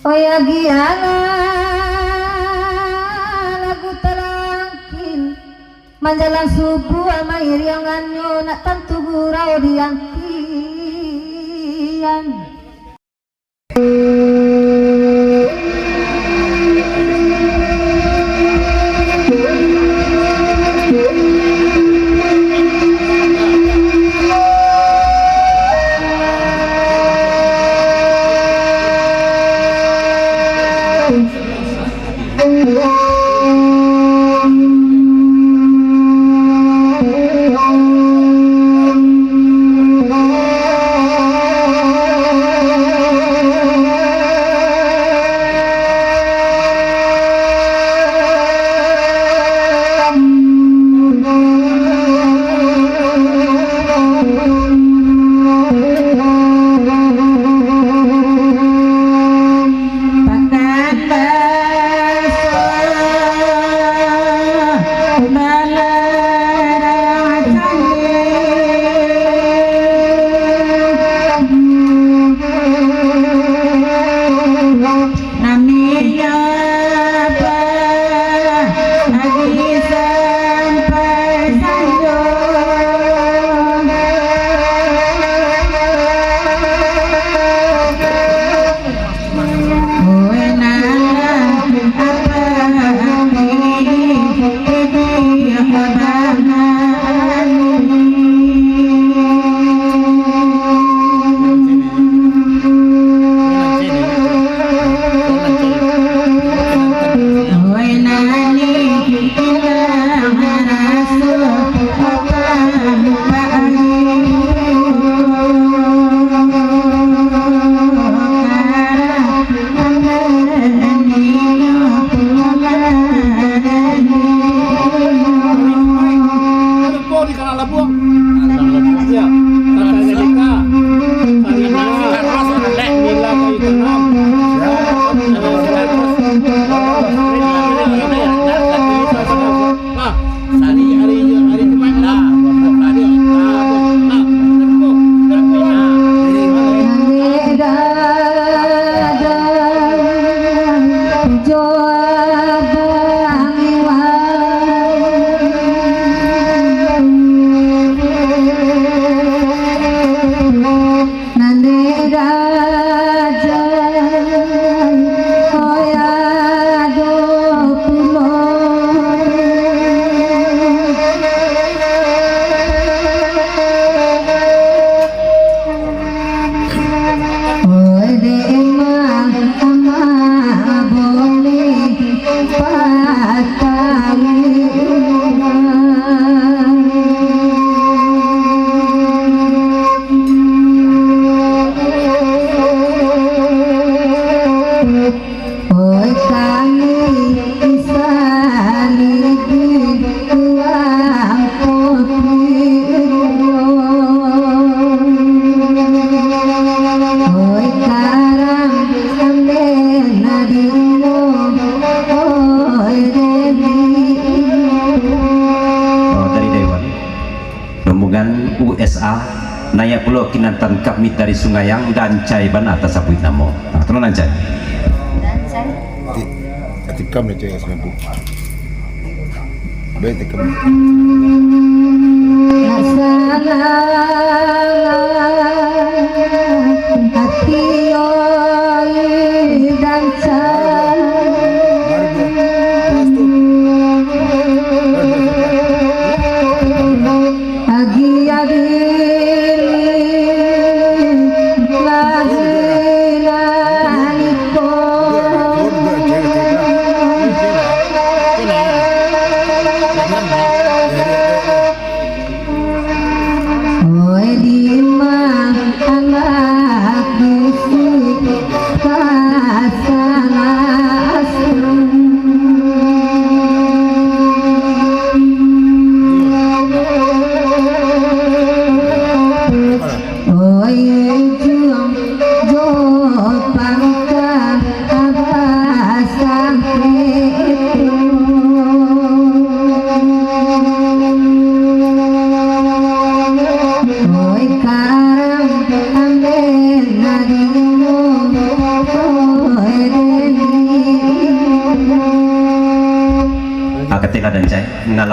Oh ya giana lagu terangkin menjelang subuh amair yang anu nak tentu gurau diangkian USA naya pulau kinantan kami dari Sungayang dan Caiban atas apuit namo. Nah, tolong ancai. Ketika meja yang semampu. Baik tekam. Hati dan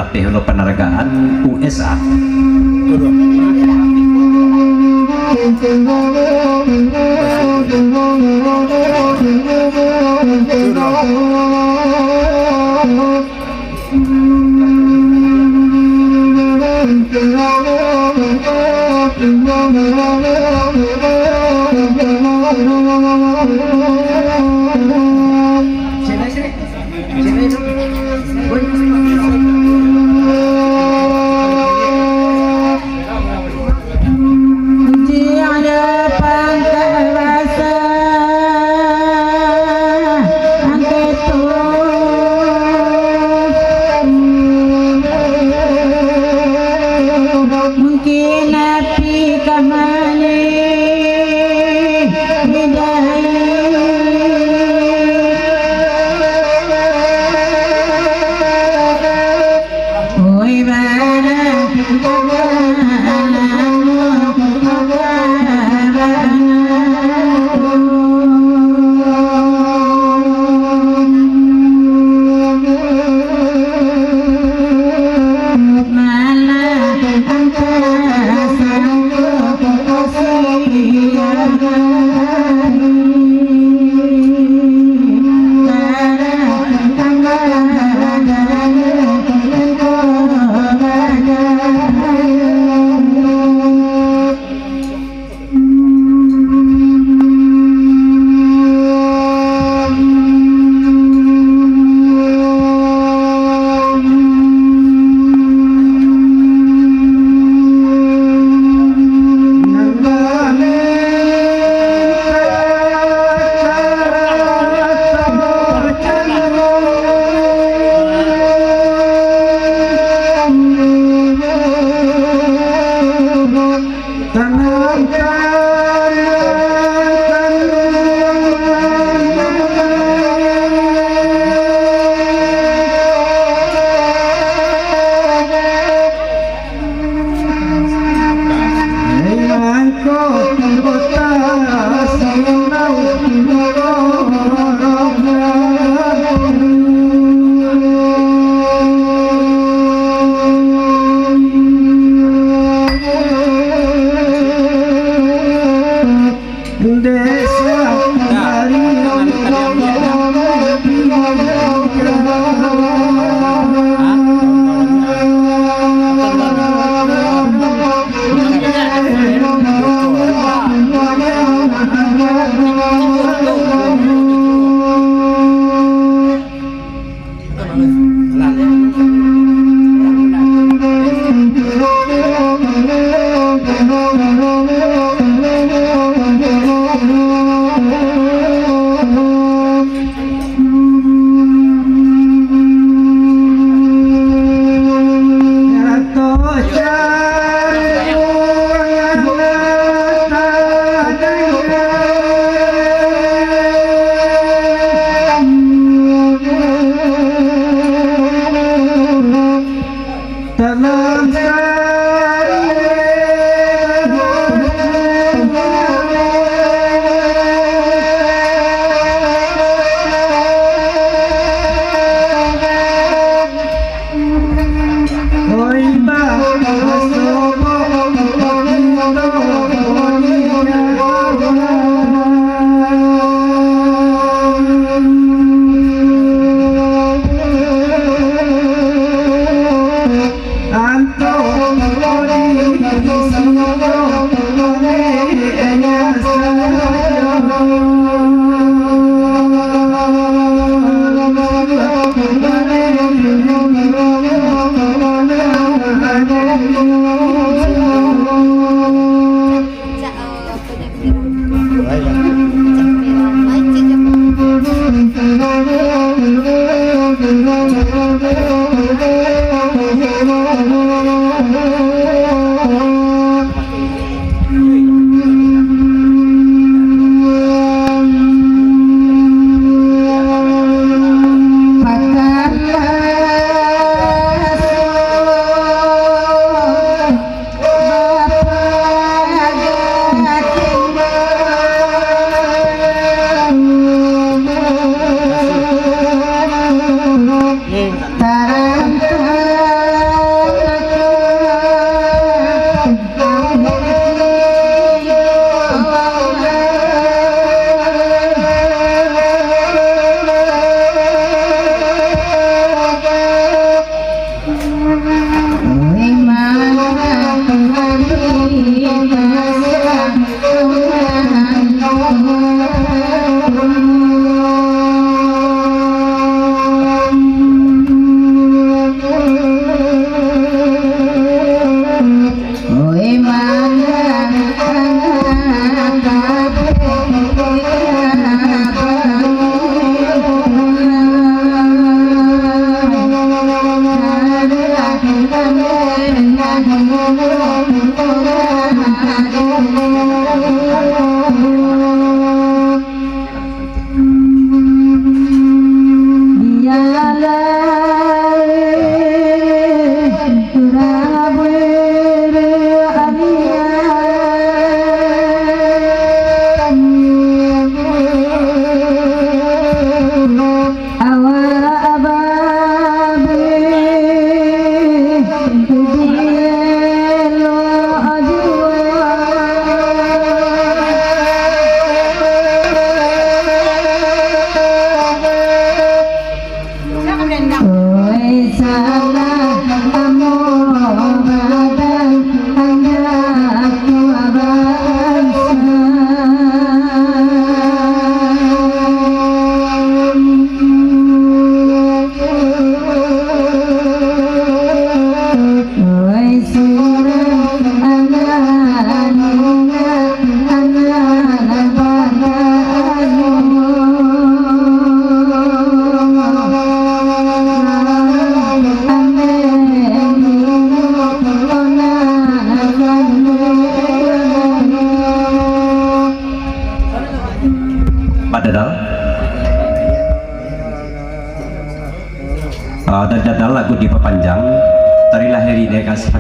HP hono penergaan USA.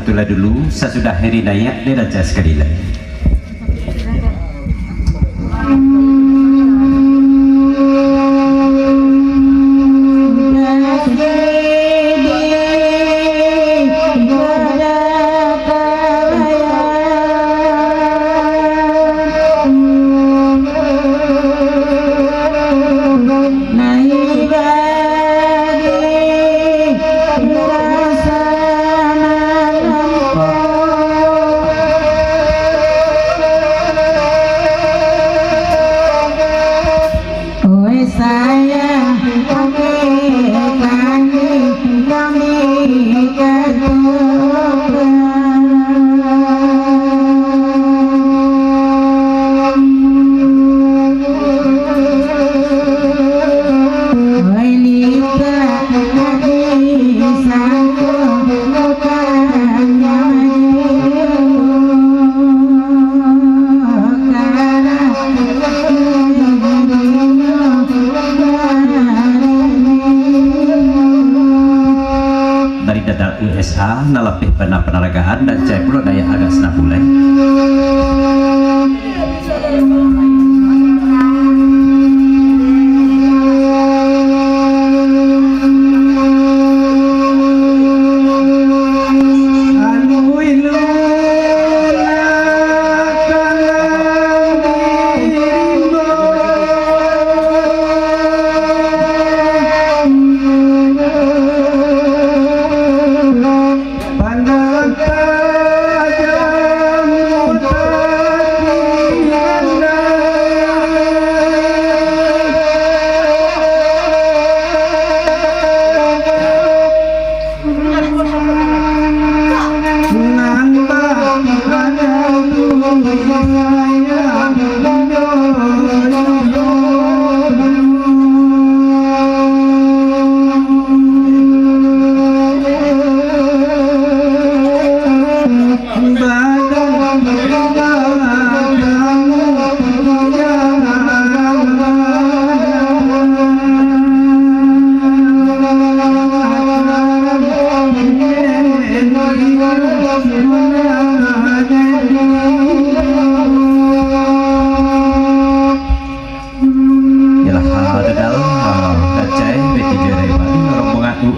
itulah dulu sesudah hari naik diraja sekali lagi. USA nalapih penaragaan dan cek pula daya agak senapulai.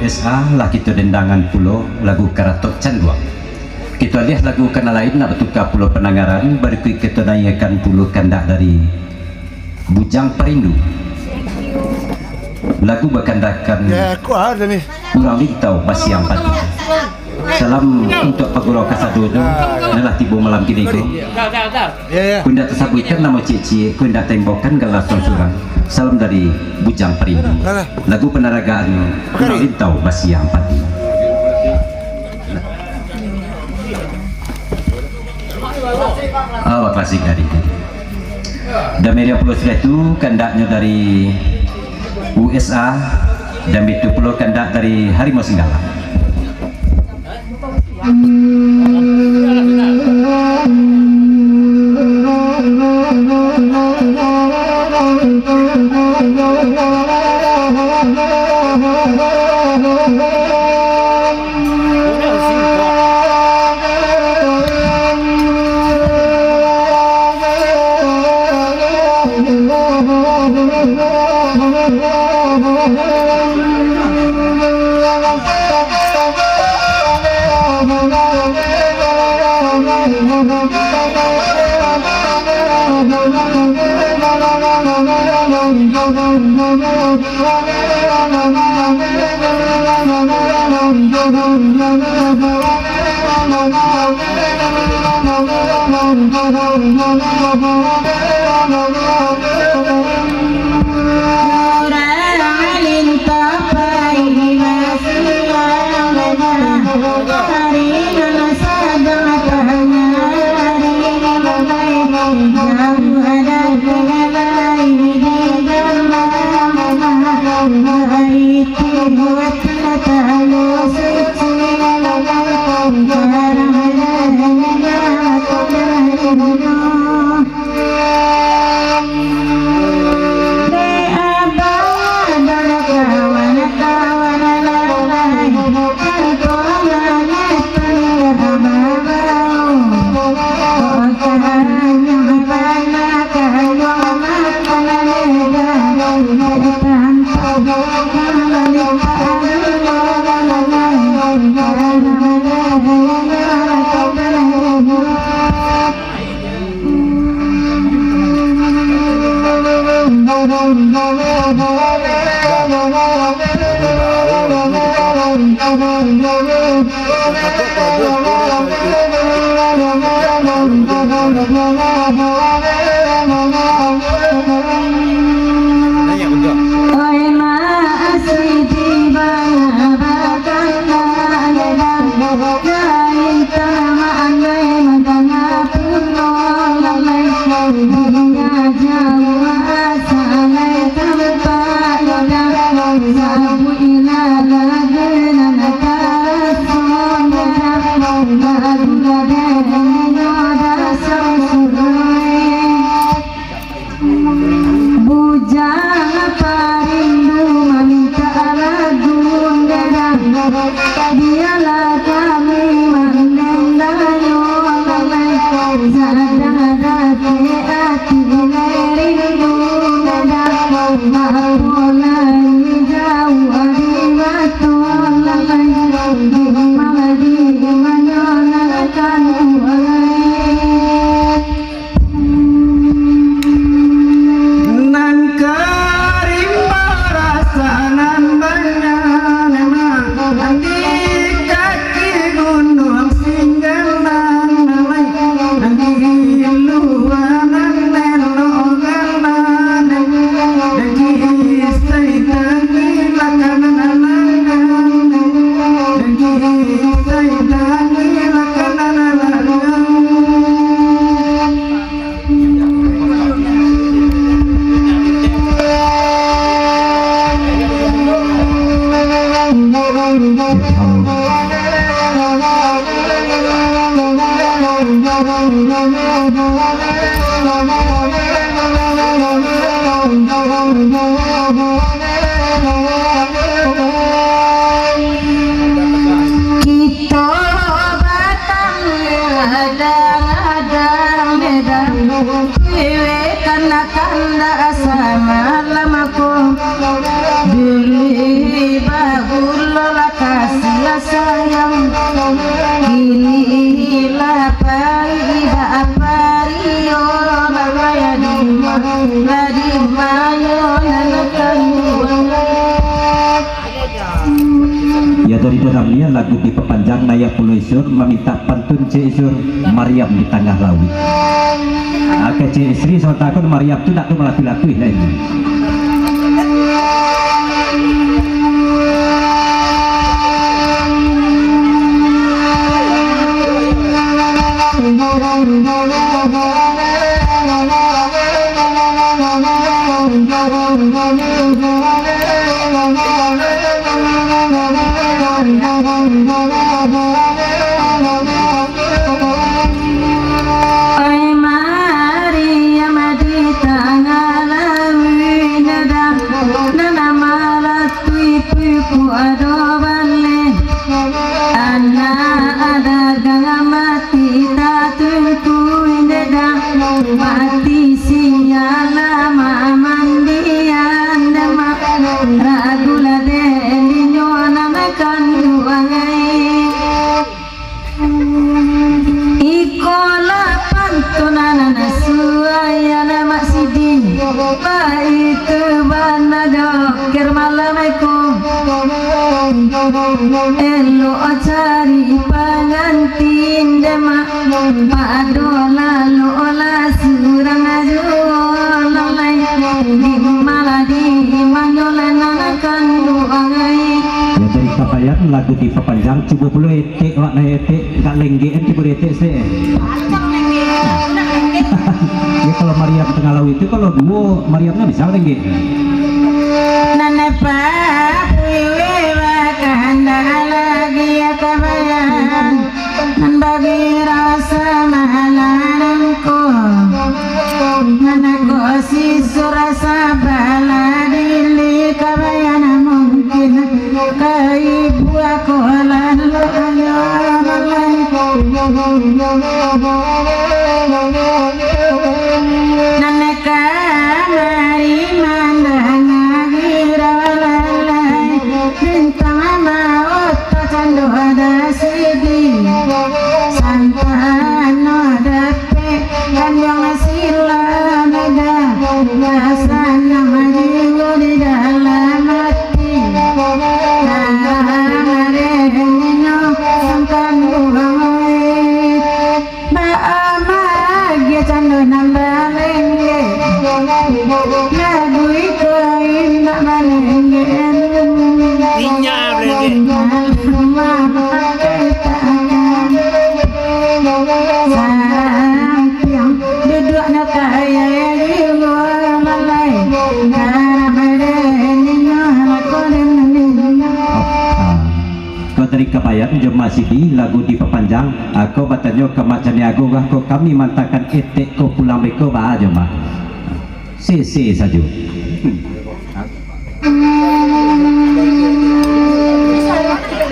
USA lah kita dendangan pulau lagu Karatok Canduang. Kita lihat lagu kana lain nak bertukar pulau Penanggaran baru kita naikkan pulau kandak dari Bujang Perindu. Lagu berkandakan Urang Lintau Basiang Pati. Salam untuk Pagurau Kasado adalah tiba malam kini ko. Kunda tersabutkan nama cik-cik, kunda tembokan galas surang. Salam dari Bujang Perindu. Lagu penaragaan Urang Lintau Basiang Pati. Awak klasik hari ini. Dan media pulau itu kandaknya dari USA dan itu pulau kandak dari Harimau Singgala. Kita batang ada medan wewe kana kanda sama lamaku dulu bagulola kasih sayang kini lapaida apario malaya di mayo nanakan. Ya dari dalamnya lagu diperpanjang Naya Pulau Isur meminta pantun C Isur Maryam di tengah laut. Ke C Isri soal takut Maryam tu nak tu melatu-latui lah ini. Mati sinyala mamandian dama ragula delinyo namakan duangai ikola pantunana nasuaya nama sidi baitu banado kermalameko elo cari pangantin dama padola lola surang ajuolai maladi manyola nanakan duangai. Ya dari Kapayan lagu diperpanjang coba puluh etek wakna etek gak lenggean coba etek se. Ya kalau Maryam tengah laut itu kalau duo Maryamnya bisa lengge. Nanepa wiwi wakanda lagi ya Kapayan nan bagi rasa mahalanku manako si surasa baladili Kapayan mungkin kaibu aku lalu ayo naneka mari mandang nambah lenge lagu iko indah malenge Ninya lagi. duduk nak kaya di luar malai Kau dari kabayan jemaah sidi lagu di pepanjang aku batanyo ke macani aku kau kami mantakan etek kau pulang beko bah jemaah sese saja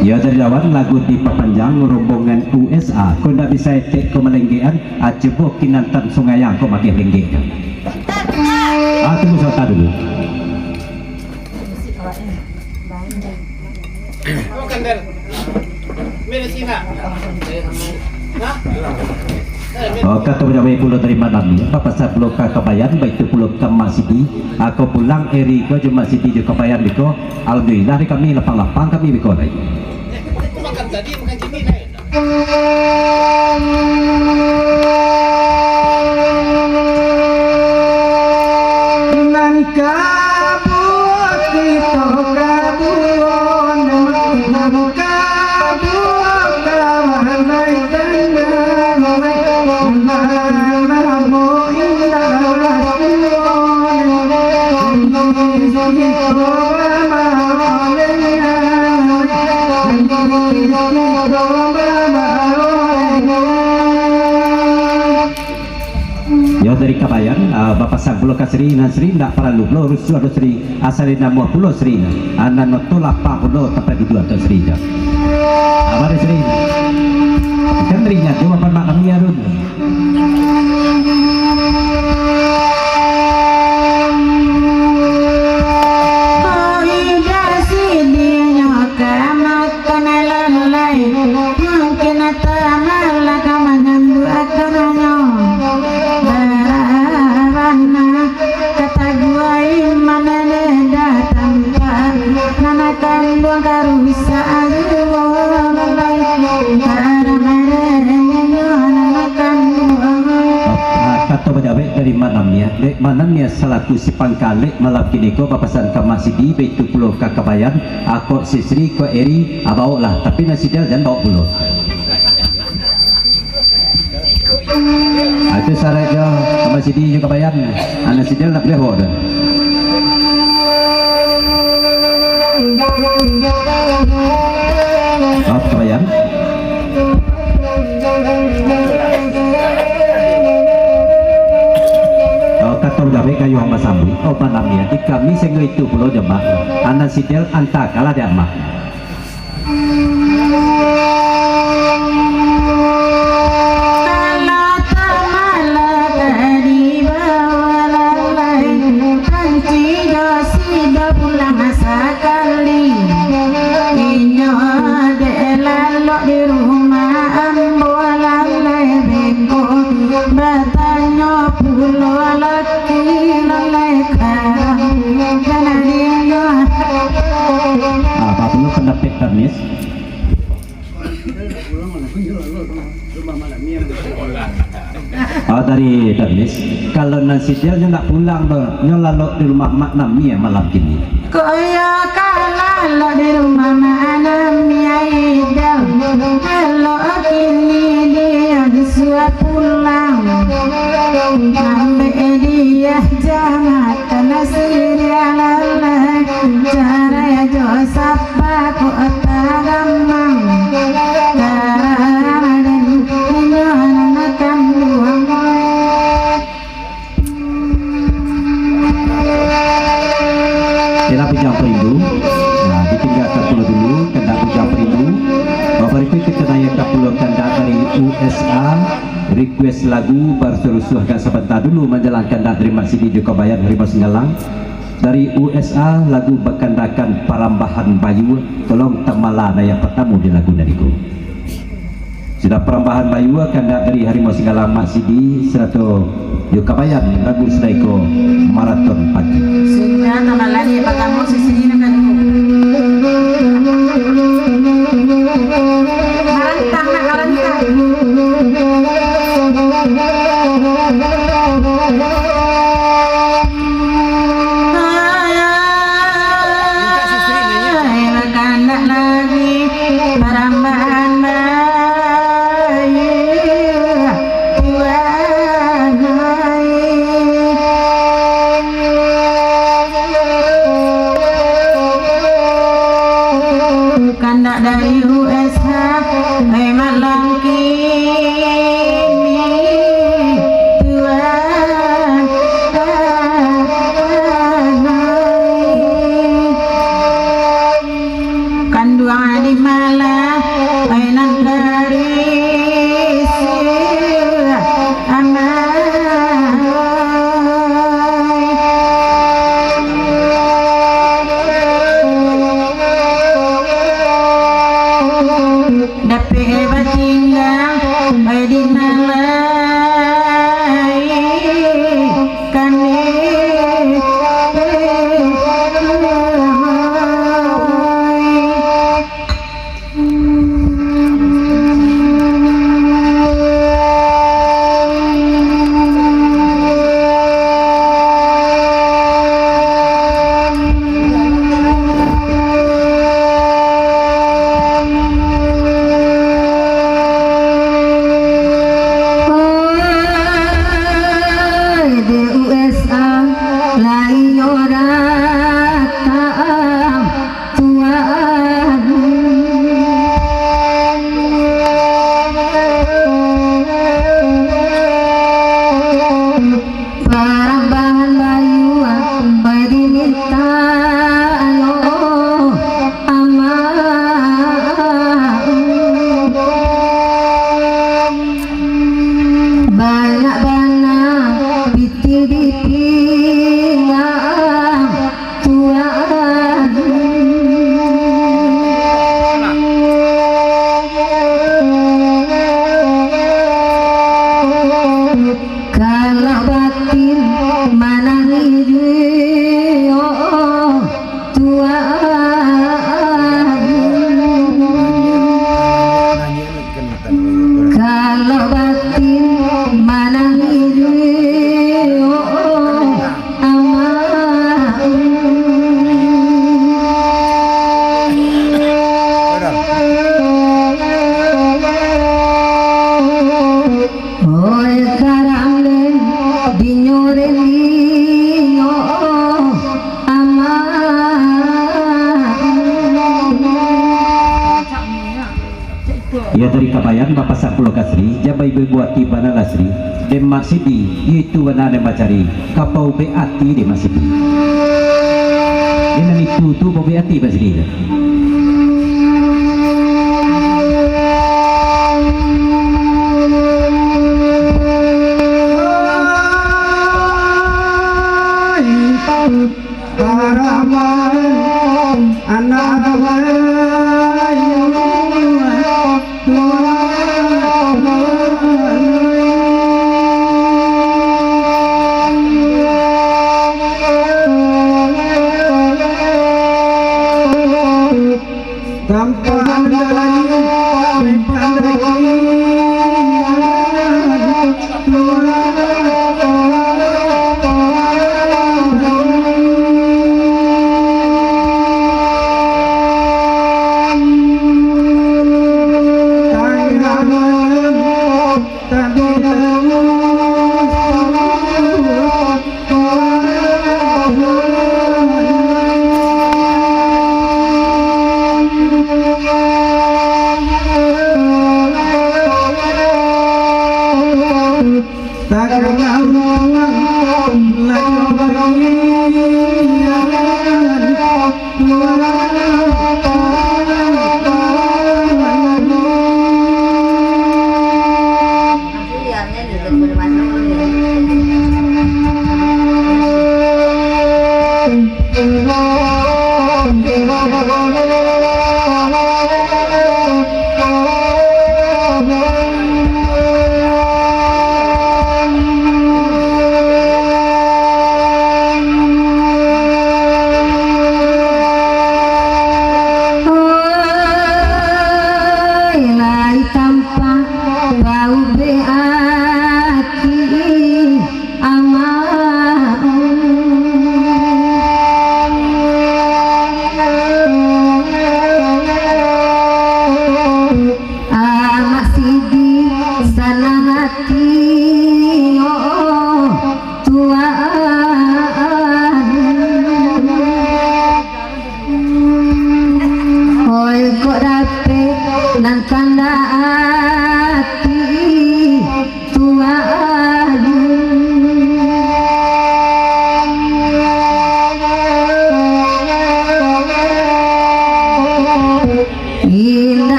ya dari lawan lagu di pepanjang rombongan USA kau tidak bisa etek kau melenggean coba kinantan sungai yang kau makin lenggean tunggu sebentar dulu Makan del. Medicina. kata penjawab pulau dari mana ni apa pasal pulau kabayan baik itu pulau Kamasidi aku pulang eri ko cuma sidi je kabayan biko alhamdulillah kami lapang-lapang kami biko lagi Makan tadi makan cimi lain. dengan kabut kita kabuan kabut kawan baik ya dari kabayan bapak sang pulau kasri nasri nak perlu pulau rusuh atau sri asalin nama pulau sri anak noto lapang pulau tempat duduk atau sri je apa sri kan terinya cuma mak kami arun dari manamnya selaku si pangkalik malam kini ko papasan ke masjid itu pulau kakabayan aku sisri ko eri bawa lah tapi nasi dia jangan bawa pulau itu syarat je ke masjid juga kabayan nasi dia nak boleh bawa dah kabayan gawe kayu hamba sambut panamnya di kami sehingga itu pulau jemaah anak sidel anta kalah dia mah Darnis dari Darnis kalau nasi dia nggak pulang nyolalo di rumah mak namia malam kini kaya kalau di rumah mak namia idal kalau kini dia disuap pulang sampai dia jangan kena siria lalai cara ya josap aku otagamang dan menyanakan buang kena pujang perindu nah ditinggalkan pulau dulu kena pujang perindu bapak itu kita naik ke pulau kanda dari USA request lagu berserusuh kan sebentar dulu menjalankan dah terima sini di Kabayan Harimau Singgalang dari USA lagu berkandakan Parambahan Bayu tolong temala yang pertama di lagu dariku sudah Parambahan Bayu kanda dari Harimau Singgalang Mak Sidi seratu di Kabayan lagu sedaiko maraton pagi sudah temala yang pertama sisi ini kan harantang nak harantang kalau batin manangi oh Tuhan, kalau batin manangi oh aman. Oi karang den dinyoren dinyo Ya dari kabayan Bapak Sapulo Kasri Jaba ibu buat tiba na Kasri Dem Maksidi Yaitu wana dem macari Kapau beati dem Maksidi Ini itu tu beati Maksidi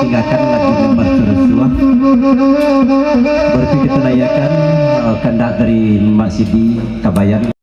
Tinggalkan lagu nomor Surusua berarti kita layakan kandak dari Mak Sidi Kabayan.